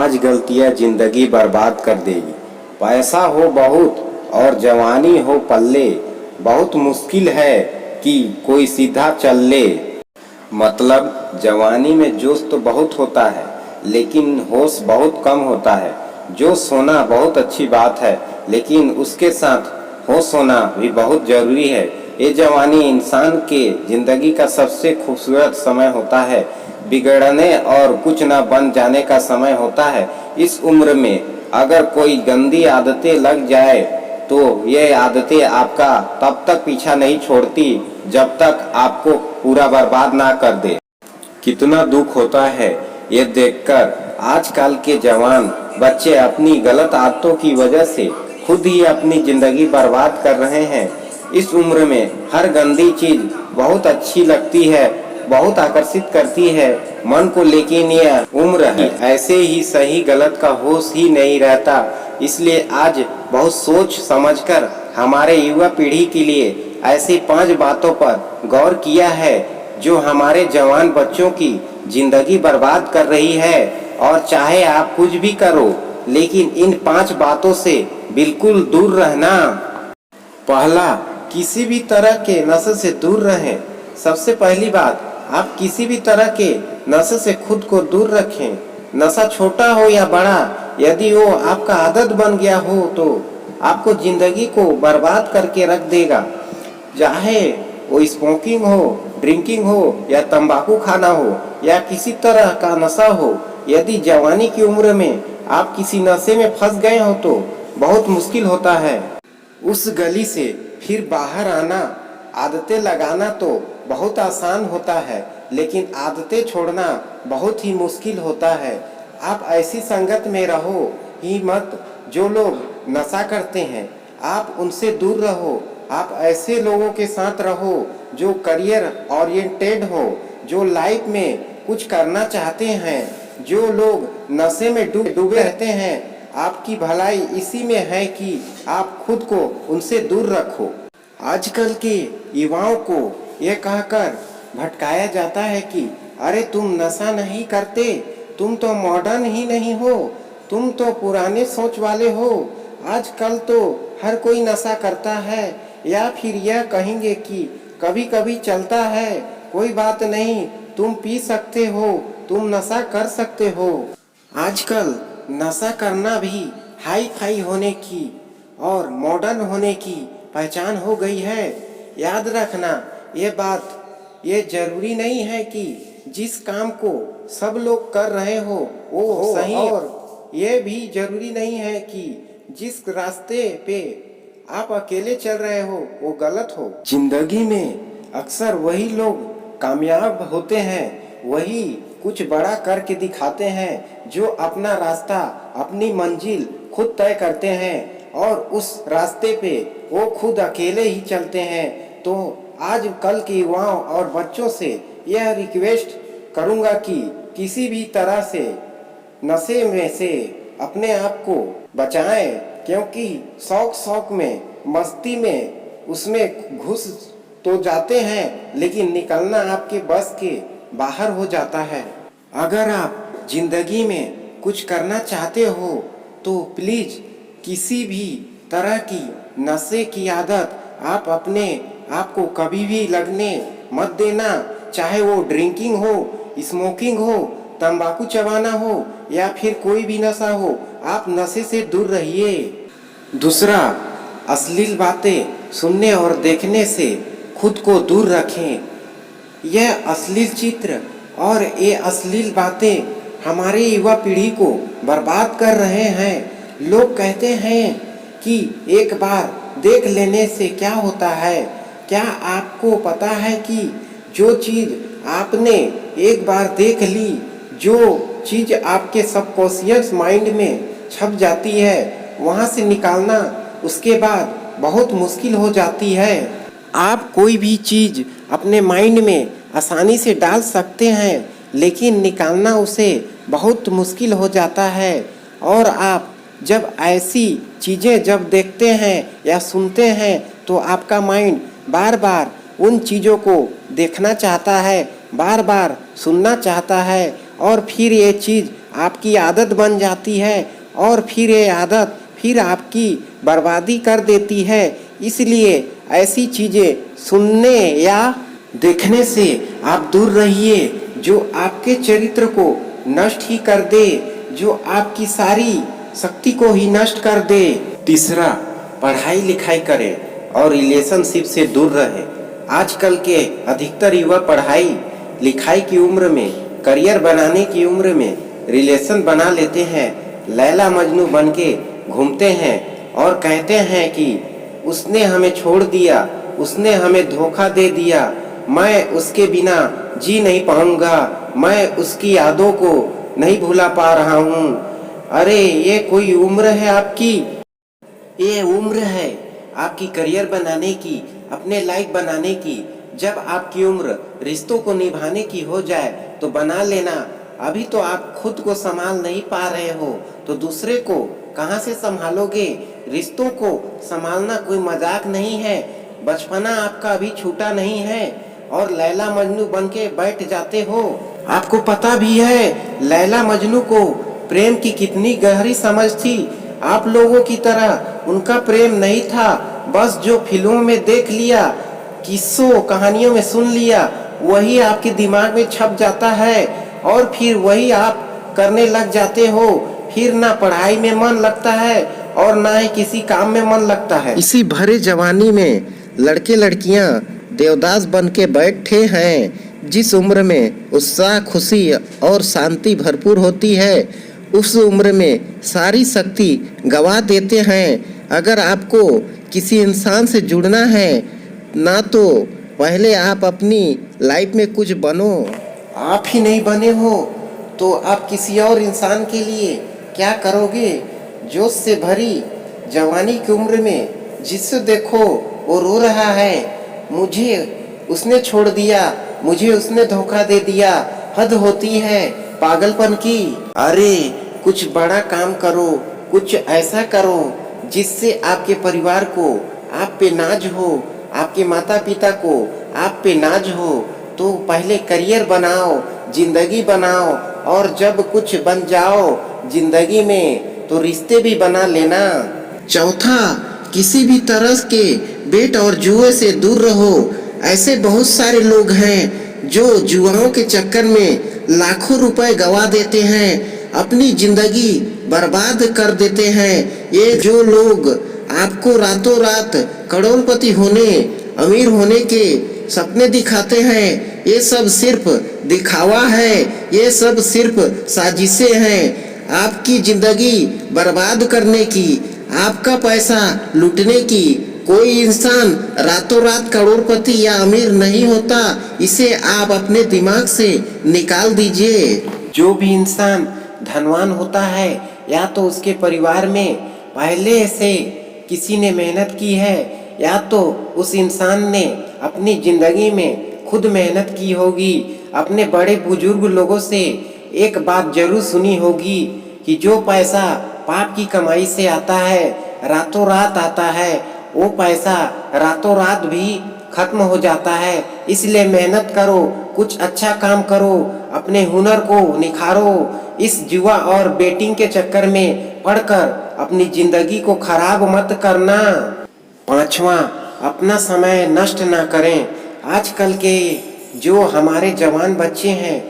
5 गलतियां जिंदगी बर्बाद कर देगी। पैसा हो बहुत और जवानी हो पल्ले, बहुत मुश्किल है कि कोई सीधा चल ले। मतलब जवानी में जोश तो बहुत होता है लेकिन होश बहुत कम होता है। जोश होना बहुत अच्छी बात है लेकिन उसके साथ होश होना भी बहुत जरूरी है। ये जवानी इंसान के जिंदगी का सबसे खूबसूरत समय होता है। बिगड़ने और कुछ ना बन जाने का समय होता है। इस उम्र में अगर कोई गंदी आदतें लग जाए तो ये आदतें आपका तब तक पीछा नहीं छोड़ती जब तक आपको पूरा बर्बाद ना कर दे। कितना दुख होता है ये देखकर आजकल के जवान बच्चे अपनी गलत आदतों की वजह से खुद ही अपनी जिंदगी बर्बाद कर रहे हैं। इस उम्र में हर गंदी चीज बहुत अच्छी लगती है, बहुत आकर्षित करती है मन को, लेकिन यह उम्र है ऐसे ही सही गलत का होश ही नहीं रहता। इसलिए आज बहुत सोच समझकर हमारे युवा पीढ़ी के लिए ऐसी 5 बातों पर गौर किया है जो हमारे जवान बच्चों की जिंदगी बर्बाद कर रही है। और चाहे आप कुछ भी करो लेकिन इन 5 बातों से बिल्कुल दूर रहना। पहला, किसी भी तरह के नशे से दूर रहें। सबसे पहली बात, आप किसी भी तरह के नशे से खुद को दूर रखें। नशा छोटा हो या बड़ा, यदि वो आपका आदत बन गया हो तो आपको जिंदगी को बर्बाद करके रख देगा। चाहे वो स्मोकिंग हो, ड्रिंकिंग हो या तंबाकू खाना हो या किसी तरह का नशा हो, यदि जवानी की उम्र में आप किसी नशे में फंस गए हो तो बहुत मुश्किल होता है उस गली से फिर बाहर आना। आदतें लगाना तो बहुत आसान होता है लेकिन आदतें छोड़ना बहुत ही मुश्किल होता है। आप ऐसी संगत में रहो ही मत जो लोग नशा करते हैं, आप उनसे दूर रहो। आप ऐसे लोगों के साथ रहो जो करियर ओरिएंटेड हो, जो लाइफ में कुछ करना चाहते हैं। जो लोग नशे में डूबे रहते हैं, आपकी भलाई इसी में है कि आप खुद को उनसे दूर रखो। आजकल के युवाओं को यह कहकर भटकाया जाता है कि अरे तुम नशा नहीं करते, तुम तो मॉडर्न ही नहीं हो, तुम तो पुराने सोच वाले हो। आजकल तो हर कोई नशा करता है, या फिर यह कहेंगे कि कभी कभी चलता है, कोई बात नहीं, तुम पी सकते हो, तुम नशा कर सकते हो। आजकल नशा करना भी हाई फाई होने की और मॉडर्न होने की पहचान हो गई है। याद रखना ये बात, ये जरूरी नहीं है कि जिस काम को सब लोग कर रहे हो वो सही, और ये भी जरूरी नहीं है कि जिस रास्ते पे आप अकेले चल रहे हो वो गलत हो। जिंदगी में अक्सर वही लोग कामयाब होते हैं, वही कुछ बड़ा करके दिखाते हैं जो अपना रास्ता, अपनी मंजिल खुद तय करते हैं और उस रास्ते पे वो खुद अकेले ही चलते हैं। तो आज कल के युवाओं और बच्चों से यह रिक्वेस्ट करूंगा कि किसी भी तरह से नशे में से अपने आप को बचाएं, क्योंकि शौक में, मस्ती में उसमें घुस तो जाते हैं लेकिन निकलना आपके बस के बाहर हो जाता है। अगर आप जिंदगी में कुछ करना चाहते हो तो प्लीज किसी भी तरह की नशे की आदत आप अपने आप को कभी भी लगने मत देना। चाहे वो ड्रिंकिंग हो, स्मोकिंग हो, तंबाकू चबाना हो या फिर कोई भी नशा हो, आप नशे से दूर रहिए। दूसरा, अश्लील बातें सुनने और देखने से खुद को दूर रखें। यह अश्लील चित्र और ये अश्लील बातें हमारे युवा पीढ़ी को बर्बाद कर रहे हैं। लोग कहते हैं कि एक बार देख लेने से क्या होता है। क्या आपको पता है कि जो चीज़ आपने एक बार देख ली, जो चीज़ आपके सबकॉन्शियस माइंड में छप जाती है, वहाँ से निकालना उसके बाद बहुत मुश्किल हो जाती है। आप कोई भी चीज़ अपने माइंड में आसानी से डाल सकते हैं लेकिन निकालना उसे बहुत मुश्किल हो जाता है। और आप जब ऐसी चीज़ें जब देखते हैं या सुनते हैं तो आपका माइंड बार बार उन चीज़ों को देखना चाहता है, बार बार सुनना चाहता है और फिर ये चीज़ आपकी आदत बन जाती है और फिर ये आदत फिर आपकी बर्बादी कर देती है। इसलिए ऐसी चीज़ें सुनने या देखने से आप दूर रहिए जो आपके चरित्र को नष्ट ही कर दे, जो आपकी सारी शक्ति को ही नष्ट कर दे। तीसरा, पढ़ाई लिखाई करें और रिलेशनशिप से दूर रहें। आजकल के अधिकतर युवा पढ़ाई लिखाई की उम्र में, करियर बनाने की उम्र में रिलेशन बना लेते हैं, लैला मजनू बन के घूमते हैं और कहते हैं कि उसने हमें छोड़ दिया, उसने हमें धोखा दे दिया, मैं उसके बिना जी नहीं पाऊंगा, मैं उसकी यादों को नहीं भुला पा रहा हूँ। अरे ये कोई उम्र है आपकी? ये उम्र है आपकी करियर बनाने की, अपने लाइफ बनाने की। जब आपकी उम्र रिश्तों को निभाने की हो जाए तो बना लेना। अभी तो आप खुद को संभाल नहीं पा रहे हो तो दूसरे को कहाँ से संभालोगे? रिश्तों को संभालना कोई मजाक नहीं है। बचपना आपका अभी छूटा नहीं है और लैला मजनू बन के बैठ जाते हो। आपको पता भी है लैला मजनू को प्रेम की कितनी गहरी समझ थी। आप लोगों की तरह उनका प्रेम नहीं था, बस जो फिल्मों में देख लिया, किस्सों कहानियों में सुन लिया, वही आपके दिमाग में छप जाता है और फिर वही आप करने लग जाते हो। फिर ना पढ़ाई में मन लगता है और ना ही किसी काम में मन लगता है। इसी भरे जवानी में लड़के लड़कियां देवदास बन के बैठे हैं। जिस उम्र में उत्साह, खुशी और शांति भरपूर होती है, उस उम्र में सारी शक्ति गवा देते हैं। अगर आपको किसी इंसान से जुड़ना है ना तो पहले आप अपनी लाइफ में कुछ बनो। आप ही नहीं बने हो तो आप किसी और इंसान के लिए क्या करोगे? जोश से भरी जवानी की उम्र में जिससे देखो वो रो रहा है, मुझे उसने छोड़ दिया, मुझे उसने धोखा दे दिया। हद होती है पागलपन की। अरे कुछ बड़ा काम करो, कुछ ऐसा करो जिससे आपके परिवार को आप पे नाज हो, आपके माता पिता को आप पे नाज हो। तो पहले करियर बनाओ, जिंदगी बनाओ और जब कुछ बन जाओ जिंदगी में तो रिश्ते भी बना लेना। चौथा, किसी भी तरह के बेट और जुए से दूर रहो। ऐसे बहुत सारे लोग हैं जो जुआओं के चक्कर में लाखों रुपए गवा देते हैं, अपनी जिंदगी बर्बाद कर देते हैं। ये जो लोग आपको रातों रात करोड़पति होने, अमीर होने के सपने दिखाते हैं, ये सब सिर्फ दिखावा है, ये सब सिर्फ साजिशें हैं आपकी जिंदगी बर्बाद करने की, आपका पैसा लूटने की। कोई इंसान रातों रात करोड़पति या अमीर नहीं होता, इसे आप अपने दिमाग से निकाल दीजिए। जो भी इंसान धनवान होता है या तो उसके परिवार में पहले से किसी ने मेहनत की है या तो उस इंसान ने अपनी जिंदगी में खुद मेहनत की होगी। अपने बड़े बुजुर्ग लोगों से एक बात जरूर सुनी होगी कि जो पैसा पाप की कमाई से आता है, रातों रात आता है, वो पैसा रातों रात भी खत्म हो जाता है। इसलिए मेहनत करो, कुछ अच्छा काम करो, अपने हुनर को निखारो। इस जुआ और बेटिंग के चक्कर में पड़कर अपनी जिंदगी को खराब मत करना। पांचवा, अपना समय नष्ट ना करें। आजकल के जो हमारे जवान बच्चे हैं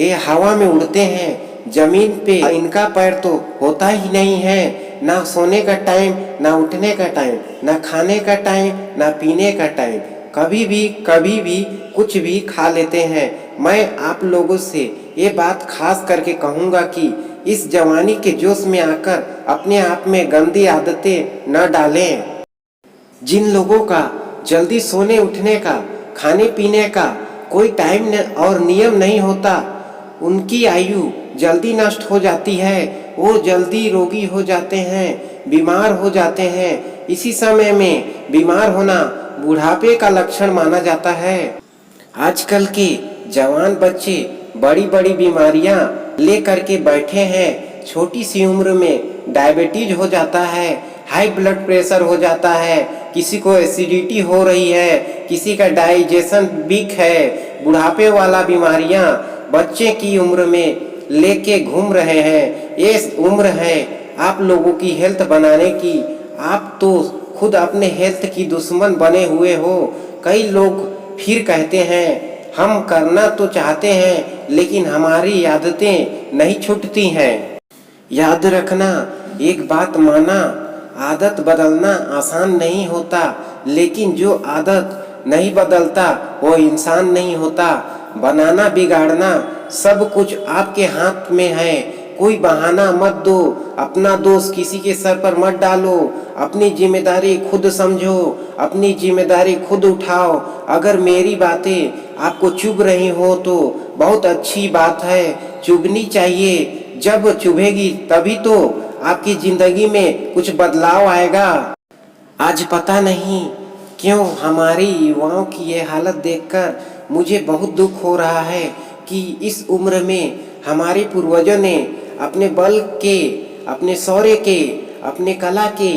ये हवा में उड़ते हैं, जमीन पे इनका पैर तो होता ही नहीं है। ना सोने का टाइम, ना उठने का टाइम, ना खाने का टाइम, ना पीने का टाइम। कभी भी कुछ भी खा लेते हैं। मैं आप लोगों से ये बात खास करके कहूँगा कि इस जवानी के जोश में आकर अपने आप में गंदी आदतें न डालें। जिन लोगों का जल्दी सोने उठने का, खाने पीने का कोई टाइम और नियम नहीं होता, उनकी आयु जल्दी नष्ट हो जाती है, वो जल्दी रोगी हो जाते हैं, बीमार हो जाते हैं। इसी समय में बीमार होना बुढ़ापे का लक्षण माना जाता है। आजकल के जवान बच्चे बड़ी बड़ी बीमारियां ले करके बैठे हैं। छोटी सी उम्र में डायबिटीज हो जाता है, हाई ब्लड प्रेशर हो जाता है, किसी को एसिडिटी हो रही है, किसी का डाइजेशन वीक है। बुढ़ापे वाला बीमारियां बच्चे की उम्र में लेके घूम रहे हैं। ये उम्र है आप लोगों की हेल्थ बनाने की। आप तो खुद अपने हेल्थ की दुश्मन बने हुए हो। कई लोग फिर कहते हैं हम करना तो चाहते हैं लेकिन हमारी आदतें नहीं छूटती हैं। याद रखना, एक बात माना, आदत बदलना आसान नहीं होता, लेकिन जो आदत नहीं बदलता वो इंसान नहीं होता। बनाना बिगाड़ना सब कुछ आपके हाथ में है। कोई बहाना मत दो, अपना दोष किसी के सर पर मत डालो। अपनी जिम्मेदारी खुद समझो, अपनी जिम्मेदारी खुद उठाओ। अगर मेरी बातें आपको चुभ रही हो तो बहुत अच्छी बात है, चुभनी चाहिए। जब चुभेगी तभी तो आपकी जिंदगी में कुछ बदलाव आएगा। आज पता नहीं क्यों हमारी युवाओं की ये हालत देखकर मुझे बहुत दुख हो रहा है कि इस उम्र में हमारे पूर्वजों ने अपने बल के, अपने शौर्य के, अपने कला के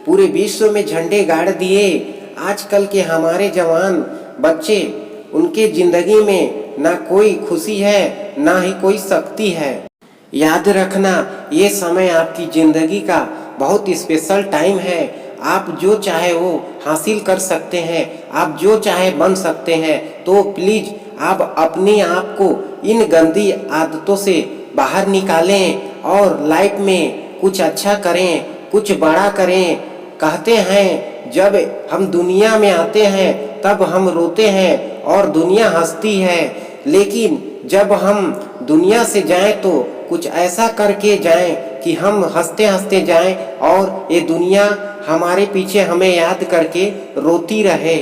पूरे विश्व में झंडे गाड़ दिए। आजकल के हमारे जवान बच्चे, उनके जिंदगी में ना कोई खुशी है ना ही कोई शक्ति है। याद रखना, ये समय आपकी जिंदगी का बहुत स्पेशल टाइम है। आप जो चाहे वो हासिल कर सकते हैं, आप जो चाहे बन सकते हैं। तो प्लीज आप अपने आप को इन गंदी आदतों से बाहर निकालें और लाइफ में कुछ अच्छा करें, कुछ बड़ा करें। कहते हैं जब हम दुनिया में आते हैं तब हम रोते हैं और दुनिया हंसती है, लेकिन जब हम दुनिया से जाएं तो कुछ ऐसा करके जाएं कि हम हंसते हंसते जाएं और ये दुनिया हमारे पीछे हमें याद करके रोती रहे।